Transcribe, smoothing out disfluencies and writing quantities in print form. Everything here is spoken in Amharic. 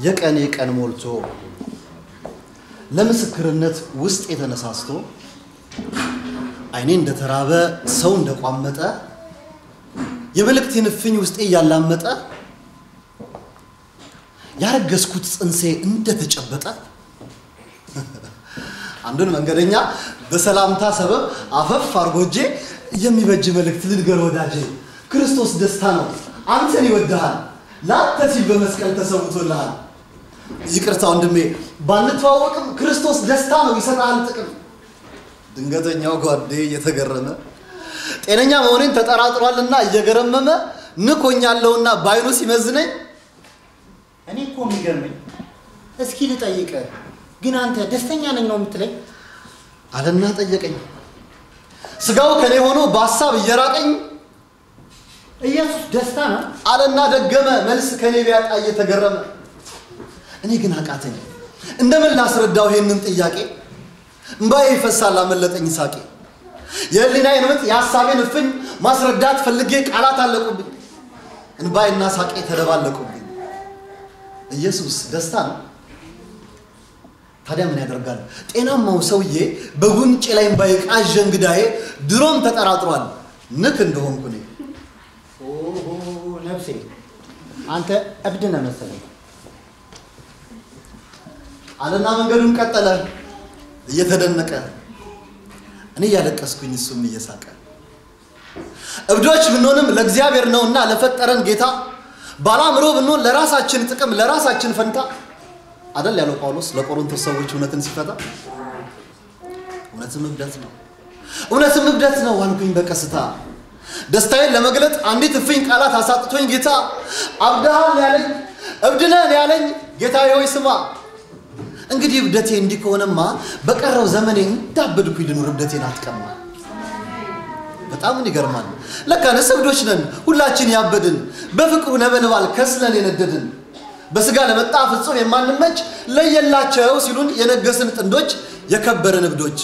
የቀን ሞልቶ ለምስክርነት ውስጥ የተነሳስቶ አይኔ እንደተራበ ሰው እንደቋመጠ የመልእክቴን ፍኝ ውስጤ ያላመጠ ያረገስኩት ጽንሴ እንደተጨበጠ አንዱን መንገደኛ በሰላምታ ሰበብ አፈፍ አርጎጄ የሚበጅ መልእክት ልንገር ወዳጄ ክርስቶስ ደስታ ነው አንተን ይወድሃል ላንተ ሲል በመስቀል ተሰውቶልሃል ይቅርታ ወንድሜ ባንተዋወቅም ክርስቶስ ደስታ ነው ይሰጣል ጥቅም ድንገተኛው ጓዴ እየተገረመ ጤነኛ መሆኔን ተጠራጥሯልና እየገረመመ ንኮኛለውና ባይኑ ሲመዝነኝ እኔ እኮ የሚገርመኝ እስኪ ልጠይቀ ግን አንተ ደስተኛ ነኝ ነው የምትለኝ አለና ጠየቀኝ ስጋው ከኔ ሆኖ በሐሳብ እየራቀኝ ኢየሱስ ደስታ ነው አለና ደገመ መልስ ከኔ ቢያጣ እየተገረመ እኔ ግን አቃተኝ እንደምን ላስረዳው ይሄንን ጥያቄ እንባዬ ይፈሳል አመለጠኝ ሳቄ የህሊናዬን ምጥ የሐሳቤን ፍኝ ማስረዳት ፈልጌ ቃላት አለቁብኝ እንባዬና ሳቄ ተደባለቁብኝ ኢየሱስ ደስታ ነው ታዲያ ምን ያደርጋል ጤናማው ሰውዬ በጉንጬ ላይ እንባዬ ቃዥ እንግዳዬ ድሮም ተጠራጥሯል ንክ እንደሆንኩ ነኝ ኦሆ ነፍሴ አንተ እብድ ነህ መሰለኝ አለና መንገዱን ቀጠለ እየተደነቀ እኔ ያለቀስኩኝ እሱም እየሳቀ እብዶች ብንሆንም ለእግዚአብሔር ነውና ለፈጠረን ጌታ ባላምሮ ብንሆን ለራሳችን ጥቅም ለራሳችን ፈንታ አይደል ያለው ጳውሎስ ለቆሮንቶስ ሰዎች እውነትን ሲፈታ እውነትም እብደት ነው አልኩኝ በቀስታ ደስታዬን ለመግለጥ አንዲት ፍኝ ቃላት አሳጥቶኝ ጌታ አብደሃል ያለኝ እብድነህ ያለኝ ጌታዬ ሆይ ስማ እንግዲህ እብደቴ እንዲህ ከሆነማ በቀረው ዘመኔ እንዳበድኩኝ ልኑር እብደቴን አትቀማ በጣም ይገርማል ለካ ነሰብዶች ነን ሁላችን ያበድን በፍቅሩ ነበልባል ከስለን የነደድን በስጋ ለመጣ ፍጹም የማንመች ለየላቸው ሲሉን የነገስን ጥንዶች የከበረን እብዶች